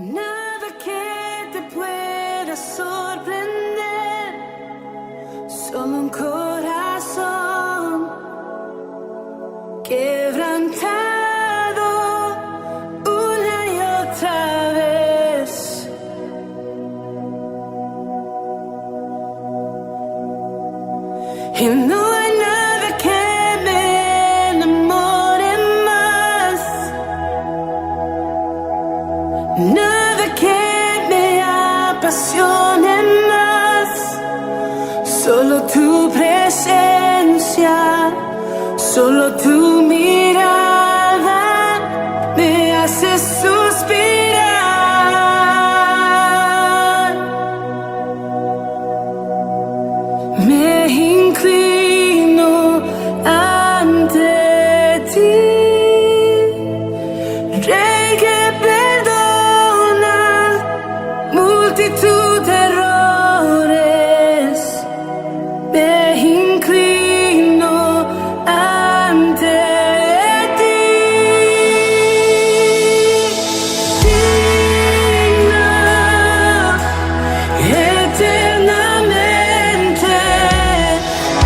Nada que te pueda sorprender, solo un corazón quebrantado una y otra vez. Y no hay nada que me enamore más, nada que me apasione más, solo tu presencia, solo tu mirada me hace suspirar. Me inclino ante ti, Rey que perdona multitud de errores. Me inclino ante ti, digna eternamente,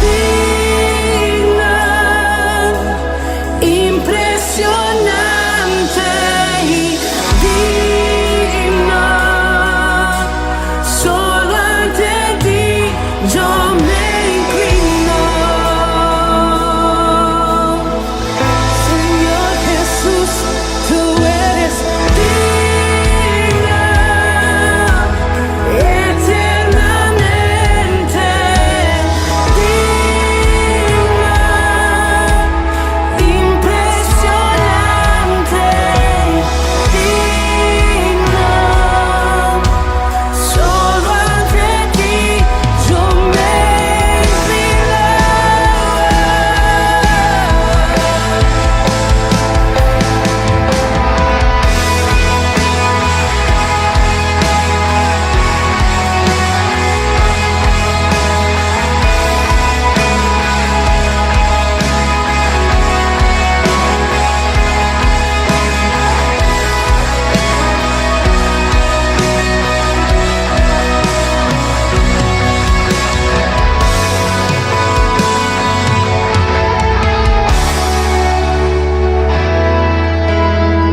digna, impresionante y digna. Solo ante ti yo me inclino. Señor Jesús, tú eres digna eternamente, digna, impresionante, digna. Solo ante ti yo me inclino.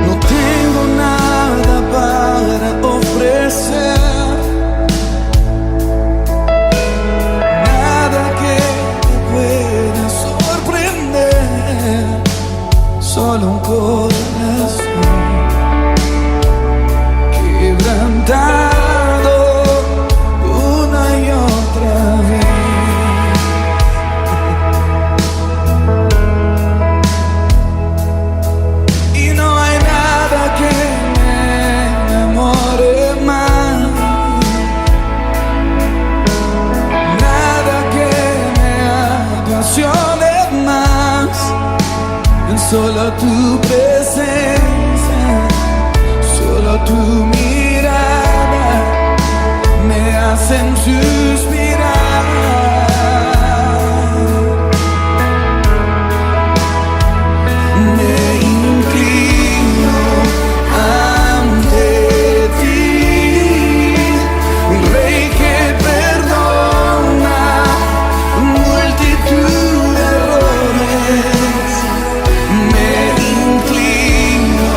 No tengo nada para ofrecer, nada que te pueda sorprender, solo un corazón quebrantado una y otra vez. Y no hay nada que me enamore más, nada que me apasione más, solo tu presencia, solo tu mirada me hacen suspirar. Me inclino ante ti, Rey que perdona multitud de errores. Me inclino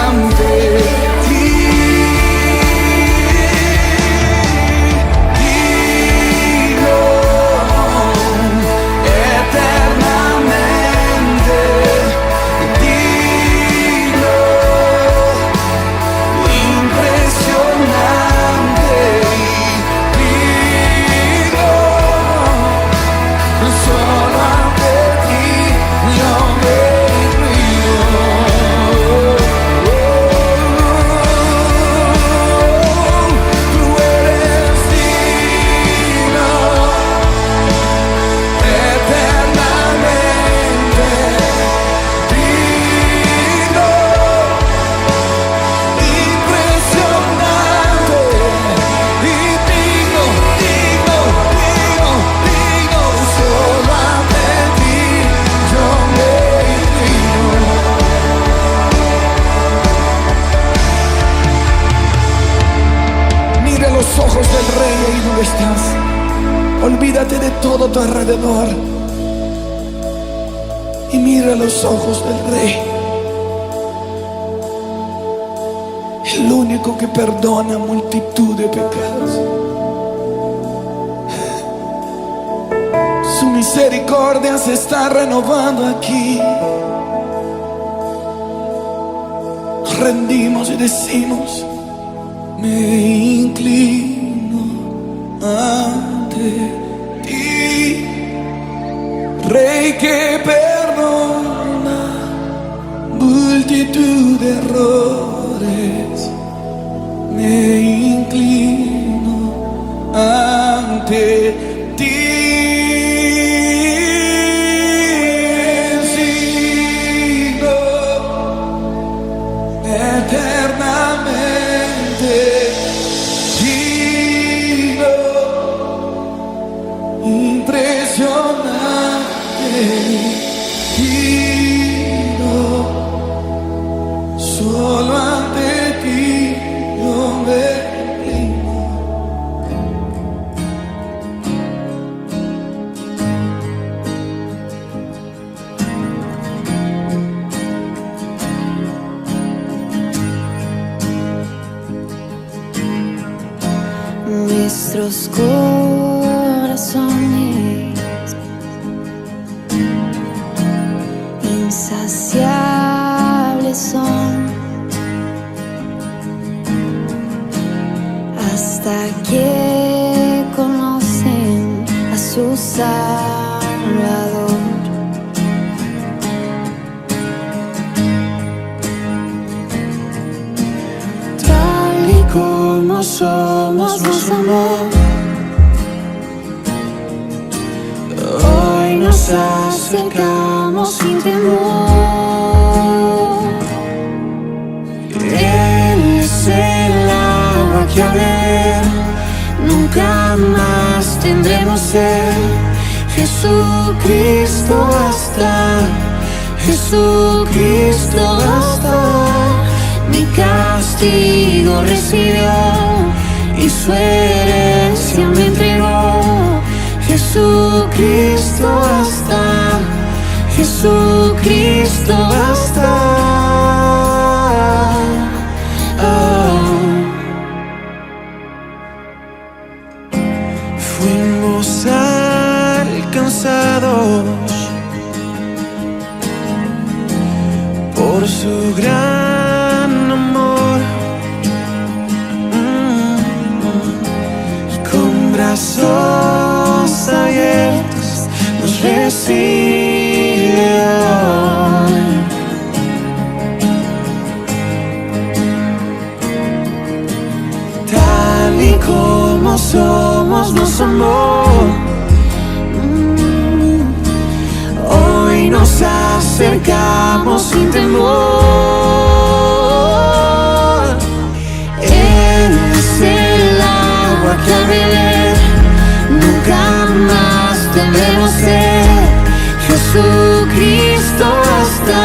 ante ti, tu alrededor y mira los ojos del Rey, el único que perdona multitud de pecados. Su misericordia se está renovando aquí. Nos rendimos y decimos: me inclino ante ti, Rey que perdona multitud de errores. Me inclino ante ti. Sigo eternamente digno, impresionante, digno, solo ante ti yo me inclino. Nuestros corazones insaciables son hasta que conocen a su Salvador. Tal y como somos, nos amó. Hoy nos acercamos sin temor. Él es el agua que a beber nunca más tendremos sed. Jesucristo basta, Jesucristo basta. Mi castigo recibió y su herencia me entregó. Jesucristo basta, Jesucristo basta. Fuimos alcanzados por su gran amor, y con brazos abiertos nos recibe hoy. Tal y como somos, nos amó. Hoy nos acercamos sin temor. Él es el agua que al beber nunca más tendremos sed. Jesucristo basta,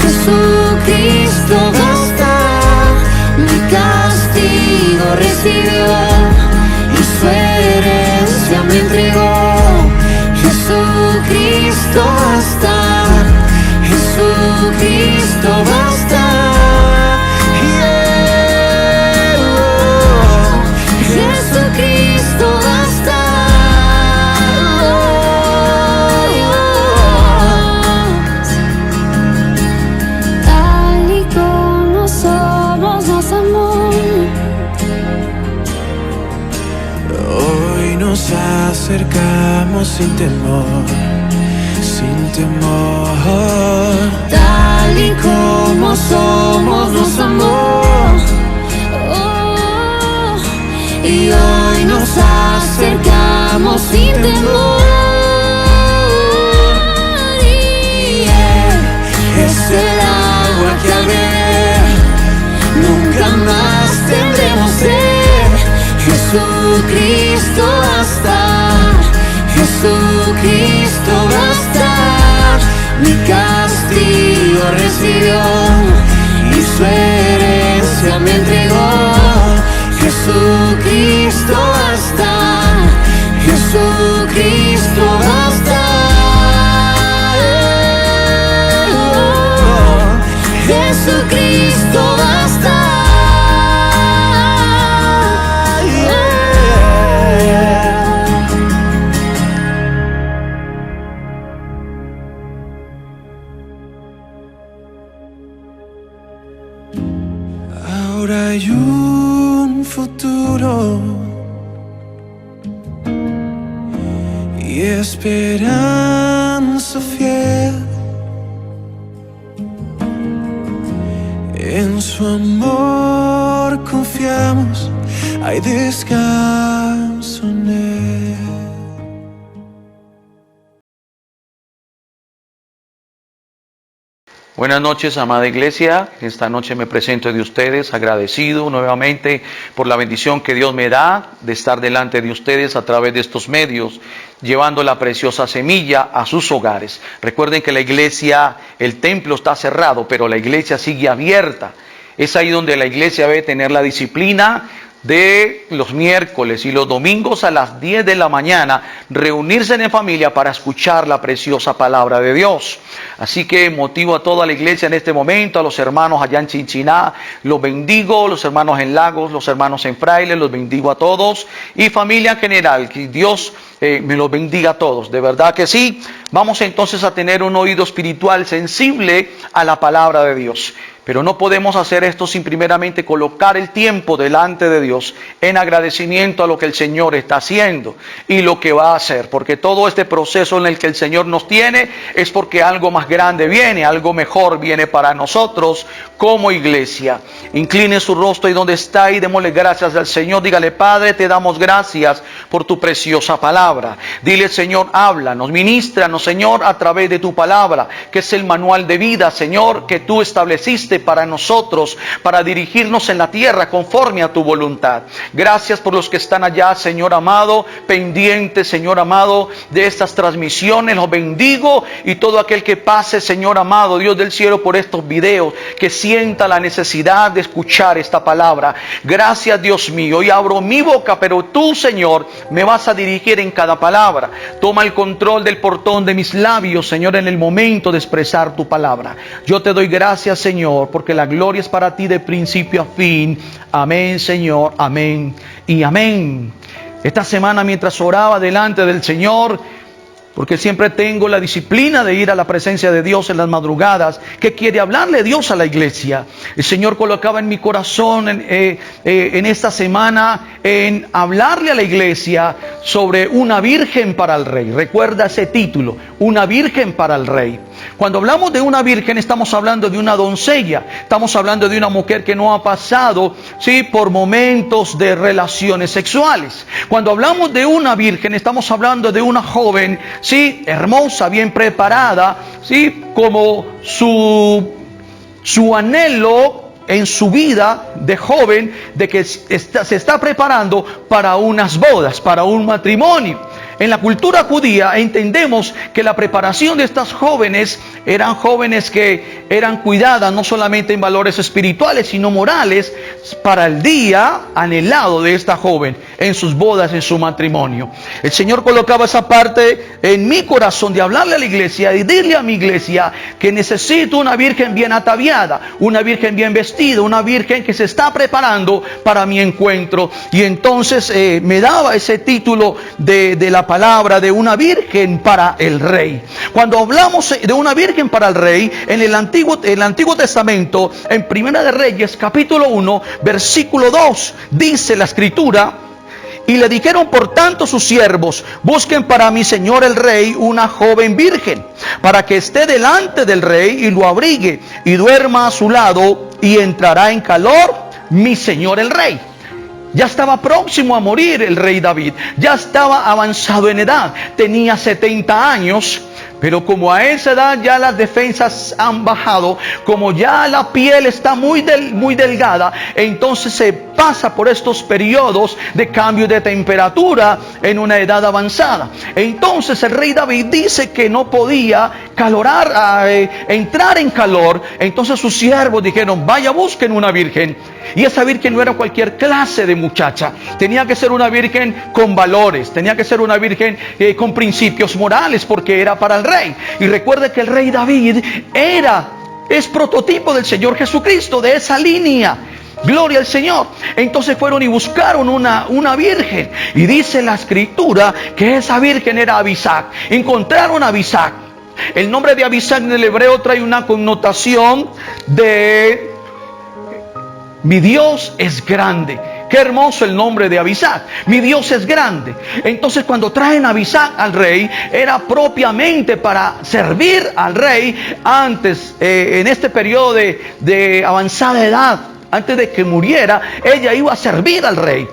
Jesucristo basta. Mi castigo recibió y su herencia me entregó. Jesucristo basta, Jesucristo basta. Yeah, oh, Jesucristo basta. Tal y como somos, nos amó. Hoy nos acercamos sin temor, sin temor. Tal y como somos, nos amó. Oh, y hoy nos acercamos sin temor. Y Él es el agua que al beber nunca más tendremos sed. Jesucristo basta, Jesucristo basta. Ahora hay un futuro y esperanza fiel. En su amor confiamos, hay descanso en él. Buenas noches, amada iglesia. Esta noche me presento de ustedes agradecido nuevamente por la bendición que Dios me da de estar delante de ustedes a través de estos medios, llevando la preciosa semilla a sus hogares. Recuerden que la iglesia, el templo está cerrado, pero la iglesia sigue abierta. Es ahí donde la iglesia debe tener la disciplina de los miércoles y los domingos a las 10 de la mañana, reunirse en familia para escuchar la preciosa palabra de Dios. Así que motivo a toda la iglesia en este momento, a los hermanos allá en Chinchiná, los bendigo, los hermanos en Lagos, los hermanos en Fraile, los bendigo a todos, y familia en general, que Dios me los bendiga a todos, de verdad que sí. Vamos entonces a tener un oído espiritual sensible a la palabra de Dios. Pero no podemos hacer esto sin primeramente colocar el tiempo delante de Dios en agradecimiento a lo que el Señor está haciendo y lo que va a hacer. Porque todo este proceso en el que el Señor nos tiene es porque algo más grande viene, algo mejor viene para nosotros como iglesia. Incline su rostro y donde está y démosle gracias al Señor. Dígale: Padre, te damos gracias por tu preciosa palabra. Dile: Señor, háblanos, ministranos, Señor, a través de tu palabra, que es el manual de vida, Señor, que tú estableciste para nosotros, para dirigirnos en la tierra conforme a tu voluntad. Gracias por los que están allá, Señor amado, pendientes, Señor amado, de estas transmisiones. Los bendigo, y todo aquel que pase, Señor amado, Dios del cielo, por estos videos, que sienta la necesidad de escuchar esta palabra. Gracias, Dios mío. Hoy abro mi boca, pero tú, Señor, me vas a dirigir en cada palabra. Toma el control del portón de mis labios, Señor, en el momento de expresar tu palabra. Yo te doy gracias, Señor, porque la gloria es para ti de principio a fin. Amén, Señor, amén y amén. Esta semana, mientras oraba delante del Señor, porque siempre tengo la disciplina de ir a la presencia de Dios en las madrugadas, que quiere hablarle Dios a la iglesia. El Señor colocaba en mi corazón en esta semana en hablarle a la iglesia sobre una virgen para el rey. Recuerda ese título, una virgen para el rey. Cuando hablamos de una virgen, estamos hablando de una doncella, estamos hablando de una mujer que no ha pasado, ¿sí?, por momentos de relaciones sexuales. Cuando hablamos de una virgen, estamos hablando de una joven, sí, hermosa, bien preparada, sí, como su anhelo en su vida de joven, de que se está preparando para unas bodas, para un matrimonio. En la cultura judía entendemos que la preparación de estas jóvenes eran jóvenes que eran cuidadas no solamente en valores espirituales, sino morales, para el día anhelado de esta joven, en sus bodas, en su matrimonio. El Señor colocaba esa parte en mi corazón de hablarle a la iglesia y decirle a mi iglesia que necesito una virgen bien ataviada, una virgen bien vestida, una virgen que se está preparando para mi encuentro. Y entonces me daba ese título de la palabra de una virgen para el rey. Cuando hablamos de una virgen para el rey, en el Antiguo Testamento, en Primera de Reyes, capítulo 1, versículo 2, dice la escritura: y le dijeron por tanto sus siervos: busquen para mi señor el rey una joven virgen, para que esté delante del rey y lo abrigue, y duerma a su lado, y entrará en calor mi señor el rey. Ya estaba próximo a morir el rey David, ya estaba avanzado en edad, tenía 70 años, pero como a esa edad ya las defensas han bajado, como ya la piel está muy delgada, entonces se pasa por estos periodos de cambio de temperatura en una edad avanzada. Entonces el rey David dice que no podía entrar en calor. Entonces sus siervos dijeron: vaya, busquen una virgen. Y esa virgen no era cualquier clase de muchacha, tenía que ser una virgen con valores, tenía que ser una virgen con principios morales, porque era para el rey. Y recuerde que el rey David es prototipo del Señor Jesucristo, de esa línea. Gloria al Señor. Entonces fueron y buscaron una virgen, y dice la escritura que esa virgen era Abisac. Encontraron a Abisac. El nombre de Abisac en el hebreo trae una connotación de mi Dios es grande. Qué hermoso el nombre de Abisag. Mi Dios es grande. Entonces cuando traen a Abisag al rey, era propiamente para servir al rey antes, en este periodo de avanzada edad, antes de que muriera, ella iba a servir al rey.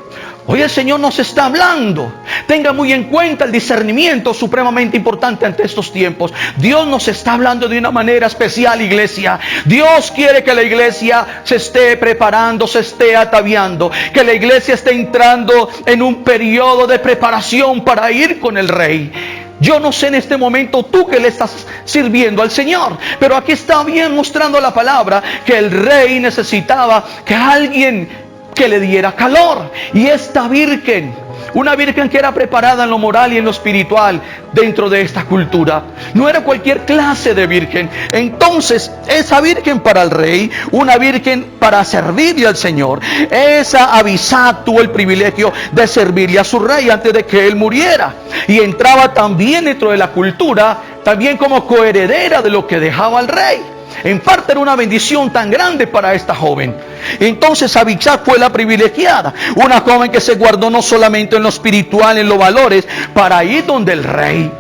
Hoy el Señor nos está hablando. Tenga muy en cuenta el discernimiento supremamente importante ante estos tiempos. Dios nos está hablando de una manera especial, iglesia. Dios quiere que la iglesia se esté preparando, se esté ataviando, que la iglesia esté entrando en un periodo de preparación para ir con el Rey. Yo no sé en este momento tú que le estás sirviendo al Señor, pero aquí está bien mostrando la palabra que el rey necesitaba que alguien que le diera calor. Y esta virgen, una virgen que era preparada en lo moral y en lo espiritual dentro de esta cultura, no era cualquier clase de virgen. Entonces esa virgen para el rey, una virgen para servirle al Señor, esa Abisag tuvo el privilegio de servirle a su rey antes de que él muriera, y entraba también dentro de la cultura, también como coheredera de lo que dejaba el rey. En parte era una bendición tan grande para esta joven. Entonces Abisag fue la privilegiada, una joven que se guardó no solamente en lo espiritual, en los valores, para ir donde el rey.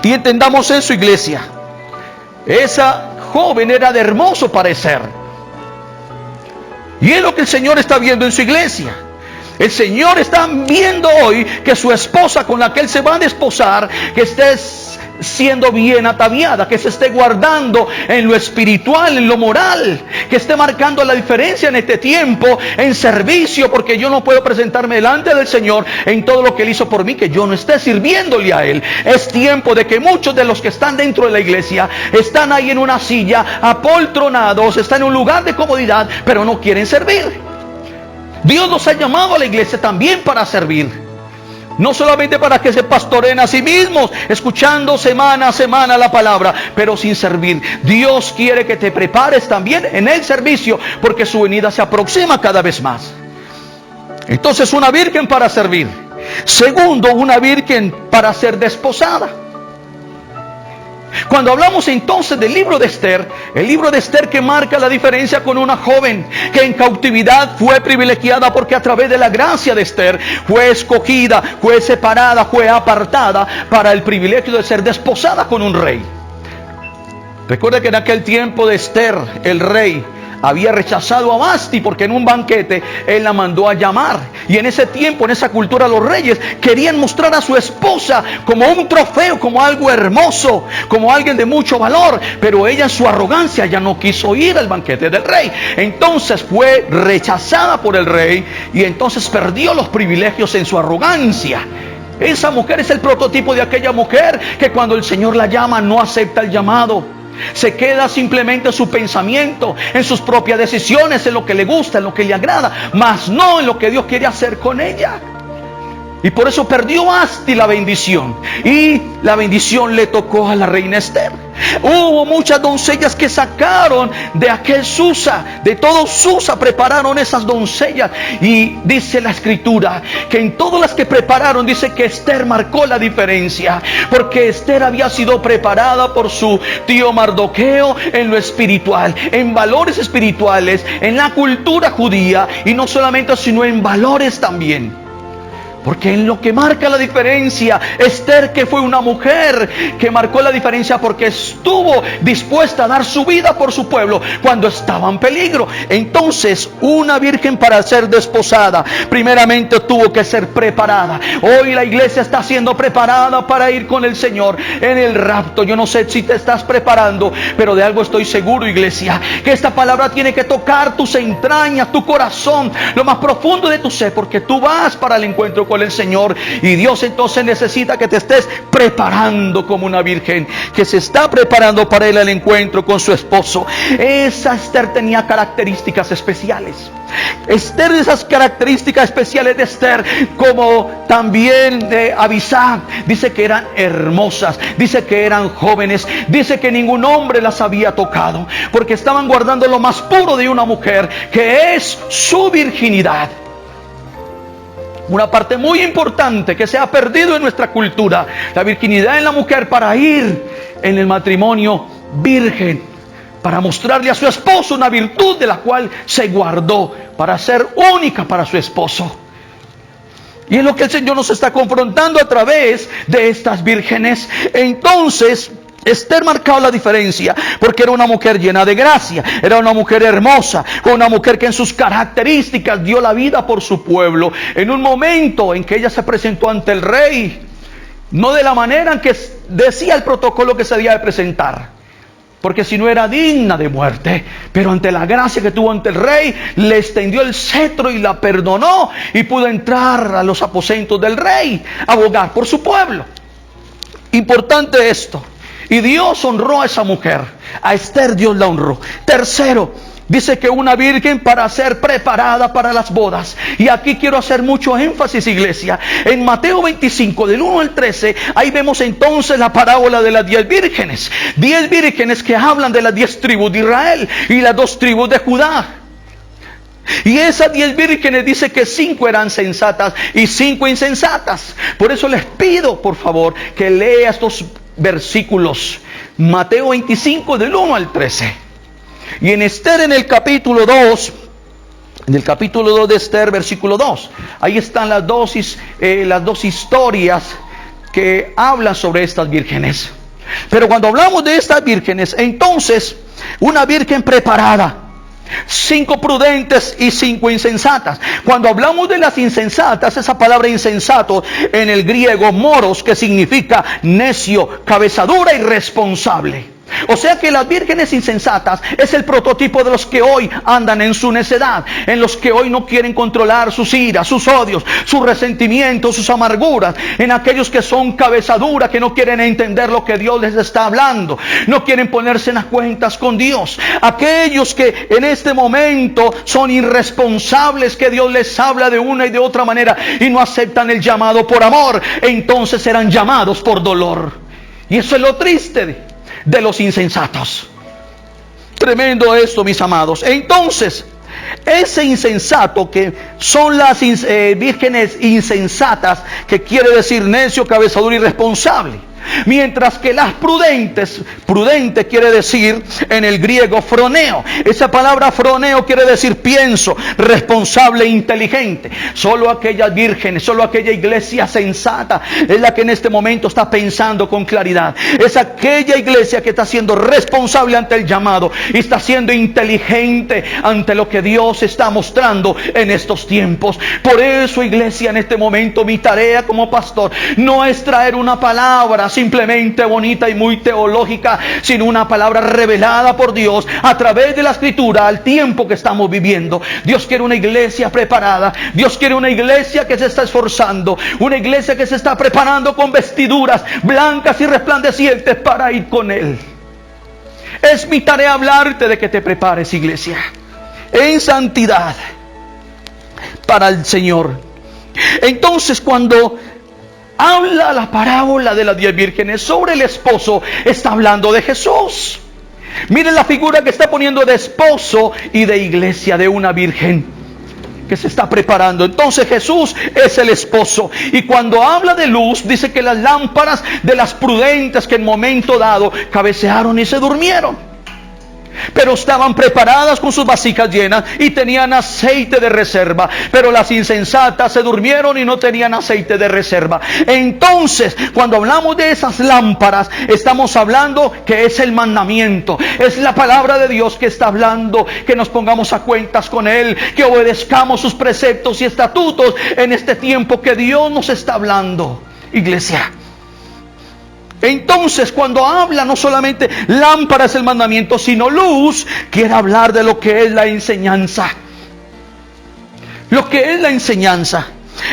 Y entendamos eso, iglesia. Esa joven era de hermoso parecer, y es lo que el Señor está viendo en su iglesia. El Señor está viendo hoy que su esposa con la que Él se va a desposar, que esté siendo bien ataviada, que se esté guardando en lo espiritual, en lo moral, que esté marcando la diferencia en este tiempo, en servicio, porque yo no puedo presentarme delante del Señor en todo lo que Él hizo por mí, que yo no esté sirviéndole a Él. Es tiempo de que muchos de los que están dentro de la iglesia están ahí en una silla, apoltronados, están en un lugar de comodidad, pero no quieren servir. Dios nos ha llamado a la iglesia también para servir, no solamente para que se pastoreen a sí mismos, escuchando semana a semana la palabra, pero sin servir. Dios quiere que te prepares también en el servicio, porque su venida se aproxima cada vez más. Entonces, una virgen para servir. Segundo, una virgen para ser desposada. Cuando hablamos entonces del libro de Esther, el libro de Esther que marca la diferencia con una joven que en cautividad fue privilegiada, porque a través de la gracia de Esther fue escogida, fue separada, fue apartada para el privilegio de ser desposada con un rey. Recuerda que en aquel tiempo de Esther, el rey había rechazado a Vasti, porque en un banquete él la mandó a llamar. Y en ese tiempo, en esa cultura, los reyes querían mostrar a su esposa como un trofeo, como algo hermoso, como alguien de mucho valor. Pero ella en su arrogancia ya no quiso ir al banquete del rey. Entonces fue rechazada por el rey, y entonces perdió los privilegios en su arrogancia. Esa mujer es el prototipo de aquella mujer que cuando el Señor la llama no acepta el llamado. Se queda simplemente en su pensamiento, en sus propias decisiones, en lo que le gusta, en lo que le agrada, mas no en lo que Dios quiere hacer con ella. Y por eso perdió Vasti la bendición, y la bendición le tocó a la reina Esther. Hubo muchas doncellas que sacaron de aquel Susa, de todo Susa prepararon esas doncellas. Y dice la escritura que en todas las que prepararon, dice que Esther marcó la diferencia, porque Esther había sido preparada por su tío Mardoqueo en lo espiritual, en valores espirituales, en la cultura judía, y no solamente, sino en valores también. Porque en lo que marca la diferencia, Esther, que fue una mujer que marcó la diferencia porque estuvo dispuesta a dar su vida por su pueblo cuando estaba en peligro. Entonces, una virgen para ser desposada, primeramente tuvo que ser preparada. Hoy la iglesia está siendo preparada para ir con el Señor en el rapto. Yo no sé si te estás preparando, pero de algo estoy seguro, iglesia, que esta palabra tiene que tocar tus entrañas, tu corazón, lo más profundo de tu ser, porque tú vas para el encuentro con el Señor, y Dios entonces necesita que te estés preparando como una virgen que se está preparando para ir al encuentro con su esposo. Esa Esther tenía características especiales. Esther, esas características especiales de Esther, como también de Abisag, dice que eran hermosas, dice que eran jóvenes, dice que ningún hombre las había tocado, porque estaban guardando lo más puro de una mujer, que es su virginidad. Una parte muy importante que se ha perdido en nuestra cultura, la virginidad en la mujer para ir en el matrimonio virgen, para mostrarle a su esposo una virtud de la cual se guardó para ser única para su esposo. Y es lo que el Señor nos está confrontando a través de estas vírgenes. Entonces, Esther marcaba la diferencia porque era una mujer llena de gracia, era una mujer hermosa, una mujer que en sus características dio la vida por su pueblo. En un momento en que ella se presentó ante el rey, no de la manera en que decía el protocolo que se debía de presentar, porque si no era digna de muerte, pero ante la gracia que tuvo ante el rey, le extendió el cetro y la perdonó y pudo entrar a los aposentos del rey, a abogar por su pueblo. Importante esto. Y Dios honró a esa mujer. A Esther Dios la honró. Tercero, dice que una virgen para ser preparada para las bodas. Y aquí quiero hacer mucho énfasis, iglesia. En Mateo 25, del 1 al 13, ahí vemos entonces la parábola de las 10 vírgenes. 10 vírgenes que hablan de las 10 tribus de Israel y las 2 tribus de Judá. Y esas 10 vírgenes dice que 5 eran sensatas y 5 insensatas. Por eso les pido, por favor, que lea estos versículos. Mateo 25 del 1 al 13. Y en Esther, en el capítulo 2, en el capítulo 2 de Esther, versículo 2, ahí están las dos historias que hablan sobre estas vírgenes. Pero cuando hablamos de estas vírgenes, entonces una virgen preparada, 5 prudentes y 5 insensatas. Cuando hablamos de las insensatas, esa palabra insensato en el griego moros, que significa necio, cabezadura, irresponsable. O sea que las vírgenes insensatas es el prototipo de los que hoy andan en su necedad, en los que hoy no quieren controlar sus iras, sus odios, sus resentimientos, sus amarguras, en aquellos que son cabezadura, que no quieren entender lo que Dios les está hablando, no quieren ponerse en las cuentas con Dios, aquellos que en este momento son irresponsables, que Dios les habla de una y de otra manera y no aceptan el llamado por amor, entonces serán llamados por dolor. Y eso es lo triste de los insensatos. Tremendo esto, mis amados. Entonces, ese insensato, que son las vírgenes insensatas, que quiere decir necio, cabezadura, irresponsable. Mientras que las prudentes, prudente quiere decir en el griego froneo. Esa palabra froneo quiere decir pienso, responsable, inteligente. Solo aquellas vírgenes, solo aquella iglesia sensata es la que en este momento está pensando con claridad. Es aquella iglesia que está siendo responsable ante el llamado y está siendo inteligente ante lo que Dios está mostrando en estos tiempos. Por eso, iglesia, en este momento mi tarea como pastor no es traer una palabra simplemente bonita y muy teológica, sino una palabra revelada por Dios a través de la Escritura al tiempo que estamos viviendo. Dios quiere una iglesia preparada. Dios quiere una iglesia que se está esforzando, una iglesia que se está preparando con vestiduras blancas y resplandecientes para ir con Él. Es mi tarea hablarte de que te prepares, iglesia, en santidad para el Señor. Entonces, cuando habla la parábola de las 10 vírgenes sobre el esposo, está hablando de Jesús. Miren la figura que está poniendo de esposo y de iglesia, de una virgen que se está preparando. Entonces Jesús es el esposo. Y cuando habla de luz, dice que las lámparas de las prudentes, que en momento dado cabecearon y se durmieron, pero estaban preparadas con sus vasijas llenas y tenían aceite de reserva. Pero las insensatas se durmieron y no tenían aceite de reserva. Entonces, cuando hablamos de esas lámparas, estamos hablando que es el mandamiento, es la palabra de Dios que está hablando, que nos pongamos a cuentas con Él, que obedezcamos sus preceptos y estatutos en este tiempo que Dios nos está hablando, iglesia. Entonces, cuando habla, no solamente lámpara es el mandamiento, sino luz, quiere hablar de lo que es la enseñanza. Lo que es la enseñanza.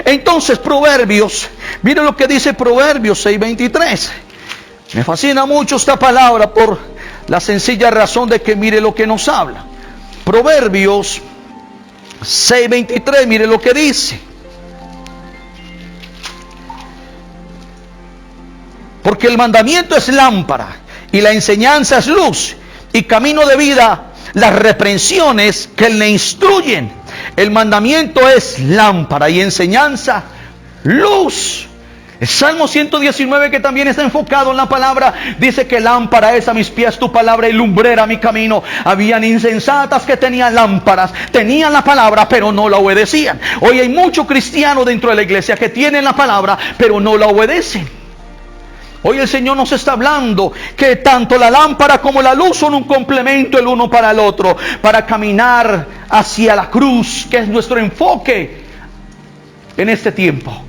Entonces, Proverbios, miren lo que dice Proverbios 6:23. Me fascina mucho esta palabra por la sencilla razón de que mire lo que nos habla. Proverbios 6:23, mire lo que dice. Porque el mandamiento es lámpara y la enseñanza es luz y camino de vida las reprensiones que le instruyen. El mandamiento es lámpara y enseñanza luz. El Salmo 119, que también está enfocado en la palabra, dice que lámpara es a mis pies tu palabra y lumbrera mi camino. Habían insensatas que tenían lámparas, tenían la palabra, pero no la obedecían. Hoy hay muchos cristianos dentro de la iglesia que tienen la palabra, pero no la obedecen. Hoy el Señor nos está hablando que tanto la lámpara como la luz son un complemento el uno para el otro, para caminar hacia la cruz, que es nuestro enfoque en este tiempo.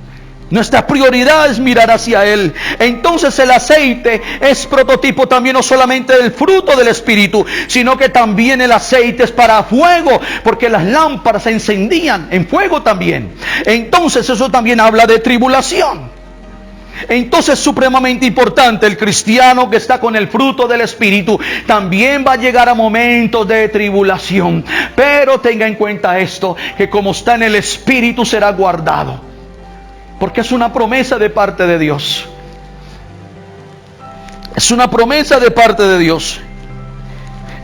Nuestra prioridad es mirar hacia Él. Entonces el aceite es prototipo también no solamente del fruto del Espíritu, sino que también el aceite es para fuego, porque las lámparas se encendían en fuego también. Entonces eso también habla de tribulación. Entonces es supremamente importante, el cristiano que está con el fruto del Espíritu también va a llegar a momentos de tribulación. Pero tenga en cuenta esto, que como está en el Espíritu será guardado. Porque es una promesa de parte de Dios. Es una promesa de parte de Dios.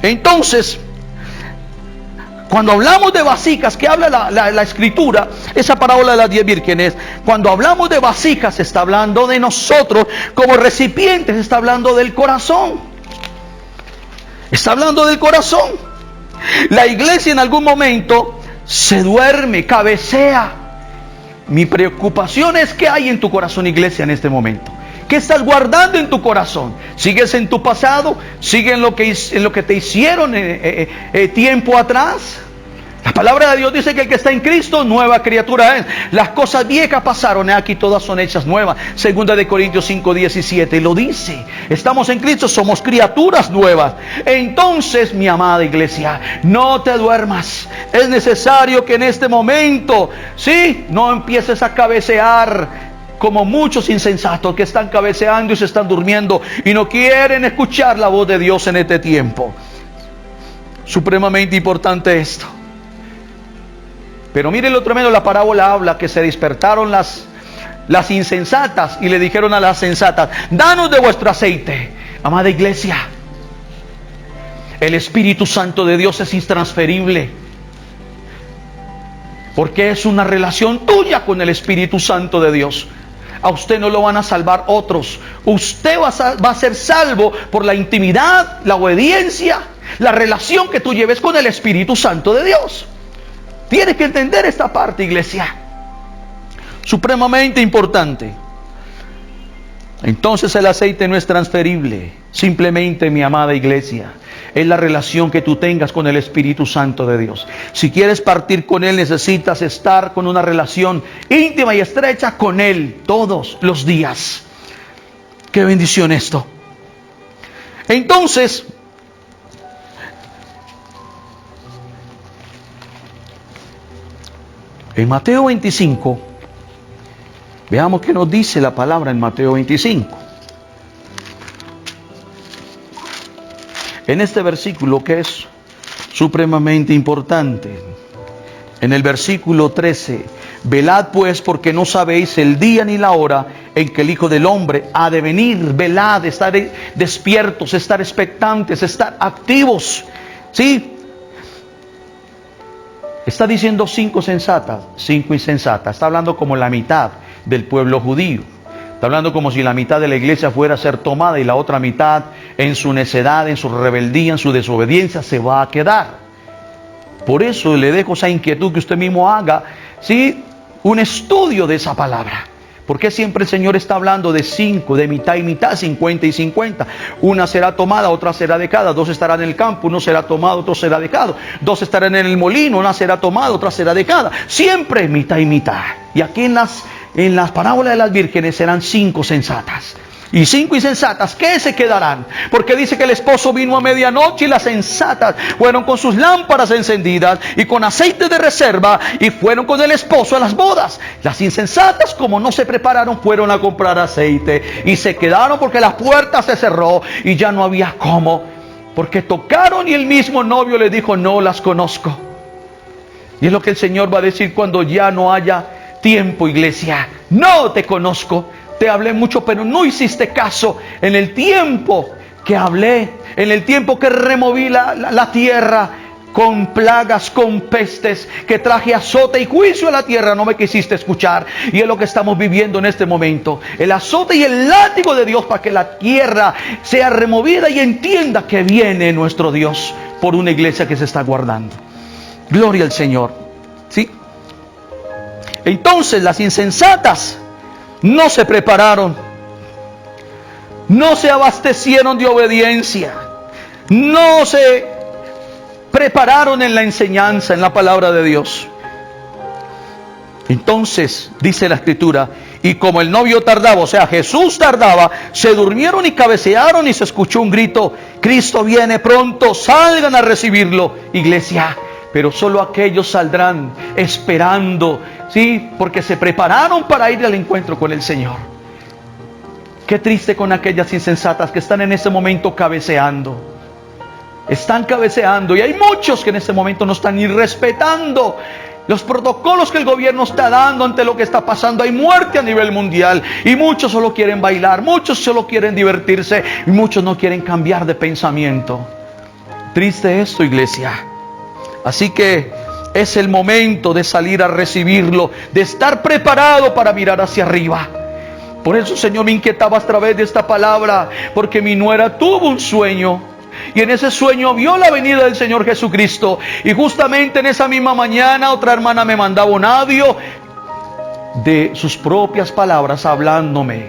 Entonces, cuando hablamos de vasijas, que habla la Escritura, esa parábola de las 10 vírgenes, cuando hablamos de vasijas, está hablando de nosotros como recipientes, está hablando del corazón. Está hablando del corazón. La iglesia en algún momento se duerme, cabecea. Mi preocupación es qué hay en tu corazón, iglesia, en este momento. ¿Qué estás guardando en tu corazón? ¿Sigues en tu pasado? ¿Sigues en lo que te hicieron tiempo atrás? La palabra de Dios dice que el que está en Cristo, nueva criatura es. Las cosas viejas pasaron, aquí todas son hechas nuevas. Segunda de Corintios 5:17 lo dice. Estamos en Cristo, somos criaturas nuevas. Entonces, mi amada iglesia, no te duermas. Es necesario que en este momento, sí, no empieces a cabecear como muchos insensatos que están cabeceando y se están durmiendo y no quieren escuchar la voz de Dios en este tiempo. Supremamente importante esto. Pero mire lo tremendo, la parábola habla que se despertaron las insensatas y le dijeron a las sensatas: danos de vuestro aceite. Amada iglesia, el Espíritu Santo de Dios es intransferible, porque es una relación tuya con el Espíritu Santo de Dios. A usted no lo van a salvar otros. Usted va a ser salvo por la intimidad, la obediencia, la relación que tú lleves con el Espíritu Santo de Dios. Tienes que entender esta parte, iglesia. Supremamente importante. Entonces el aceite no es transferible. Simplemente, mi amada iglesia, es la relación que tú tengas con el Espíritu Santo de Dios. Si quieres partir con Él, necesitas estar con una relación íntima y estrecha con Él todos los días. Qué bendición esto. Entonces, en Mateo 25, veamos qué nos dice la palabra en Mateo 25. En este versículo que es supremamente importante, en el versículo 13, velad pues porque no sabéis el día ni la hora en que el Hijo del Hombre ha de venir. Velad, estar despiertos, estar expectantes, estar activos. ¿Sí? Está diciendo 5 sensatas, 5 insensatas. Está hablando como la mitad del pueblo judío. Está hablando como si la mitad de la iglesia fuera a ser tomada y la otra mitad en su necedad, en su rebeldía, en su desobediencia se va a quedar. Por eso le dejo esa inquietud que usted mismo haga, ¿sí?, un estudio de esa palabra. Porque siempre el Señor está hablando de 5, de mitad y mitad, 50 y 50. Una será tomada, otra será dejada. 2 estarán en el campo, uno será tomado, otro será dejado. 2 estarán en el molino, una será tomada, otra será dejada. Siempre mitad y mitad. Y aquí en las parábolas de las vírgenes serán 5 sensatas. Y 5 insensatas, ¿qué se quedarán? Porque dice que el esposo vino a medianoche y las sensatas fueron con sus lámparas encendidas y con aceite de reserva y fueron con el esposo a las bodas. Las insensatas, como no se prepararon, fueron a comprar aceite y se quedaron porque la puerta se cerró y ya no había cómo. Porque tocaron y el mismo novio le dijo: no las conozco. Y es lo que el Señor va a decir cuando ya no haya tiempo, iglesia. No te conozco. Te hablé mucho, pero no hiciste caso. En el tiempo que hablé, en el tiempo que removí la tierra, con plagas, con pestes, que traje azote y juicio a la tierra, no me quisiste escuchar. Y es lo que estamos viviendo en este momento. El azote y el látigo de Dios para que la tierra sea removida y entienda que viene nuestro Dios por una iglesia que se está guardando. Gloria al Señor. ¿Sí? Entonces las insensatas no se prepararon, no se abastecieron de obediencia, no se prepararon en la enseñanza, en la palabra de Dios. Entonces, dice la Escritura, y como el novio tardaba, o sea, Jesús tardaba, se durmieron y cabecearon y se escuchó un grito: Cristo viene pronto, salgan a recibirlo. Iglesia, pero solo aquellos saldrán esperando, ¿sí? Porque se prepararon para ir al encuentro con el Señor. Qué triste con aquellas insensatas que están en ese momento cabeceando. Están cabeceando, y hay muchos que en este momento no están ni respetando los protocolos que el gobierno está dando ante lo que está pasando. Hay muerte a nivel mundial y muchos solo quieren bailar, muchos solo quieren divertirse y muchos no quieren cambiar de pensamiento. Triste esto, iglesia. Así que es el momento de salir a recibirlo, de estar preparado para mirar hacia arriba. Por eso, Señor, me inquietaba a través de esta palabra, porque mi nuera tuvo un sueño. Y en ese sueño vio la venida del Señor Jesucristo. Y justamente en esa misma mañana otra hermana me mandaba un audio de sus propias palabras hablándome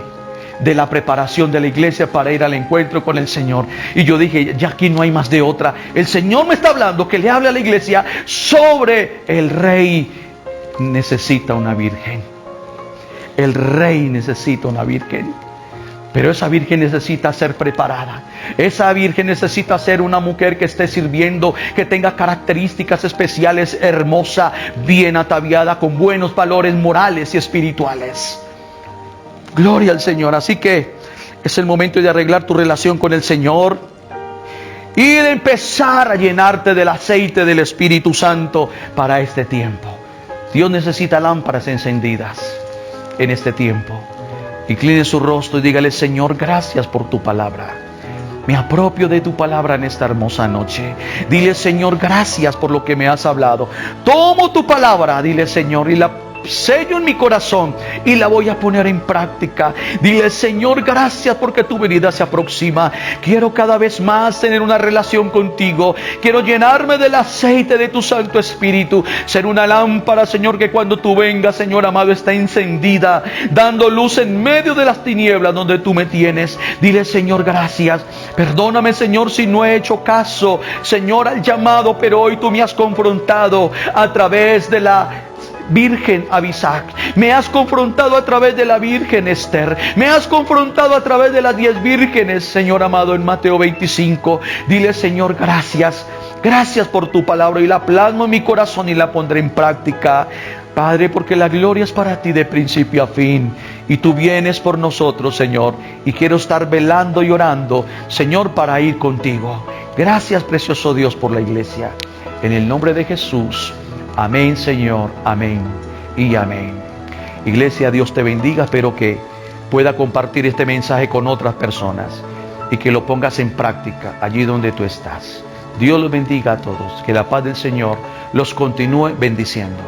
de la preparación de la iglesia para ir al encuentro con el Señor. Y yo dije, ya aquí no hay más de otra. El Señor me está hablando que le hable a la iglesia sobre el rey. Necesita una virgen. El rey necesita una virgen. Pero esa virgen necesita ser preparada. Esa virgen necesita ser una mujer que esté sirviendo, que tenga características especiales, hermosa, bien ataviada, con buenos valores morales y espirituales. Gloria al Señor. Así que es el momento de arreglar tu relación con el Señor y de empezar a llenarte del aceite del Espíritu Santo para este tiempo. Dios necesita lámparas encendidas en este tiempo. Incline su rostro y dígale: Señor, gracias por tu palabra. Me apropio de tu palabra en esta hermosa noche. Dile: Señor, gracias por lo que me has hablado. Tomo tu palabra, dile, Señor, y la sello en mi corazón y la voy a poner en práctica. Dile: Señor, gracias porque tu venida se aproxima. Quiero cada vez más tener una relación contigo. Quiero llenarme del aceite de tu Santo Espíritu. Ser una lámpara, Señor, que cuando tú vengas, Señor amado, está encendida, dando luz en medio de las tinieblas donde tú me tienes. Dile: Señor, gracias. Perdóname, Señor, si no he hecho caso, Señor, al llamado, pero hoy tú me has confrontado a través de la Virgen Abisac. Me has confrontado a través de la Virgen Esther. Me has confrontado a través de las 10 vírgenes, Señor amado, en Mateo 25. Dile: Señor, gracias. Gracias por tu palabra, y la plasmo en mi corazón y la pondré en práctica. Padre, porque la gloria es para ti de principio a fin. Y tú vienes por nosotros, Señor. Y quiero estar velando y orando, Señor, para ir contigo. Gracias, precioso Dios, por la iglesia. En el nombre de Jesús. Amén, Señor, amén y amén. Iglesia, Dios te bendiga. Espero que pueda compartir este mensaje con otras personas y que lo pongas en práctica allí donde tú estás. Dios los bendiga a todos. Que la paz del Señor los continúe bendiciendo.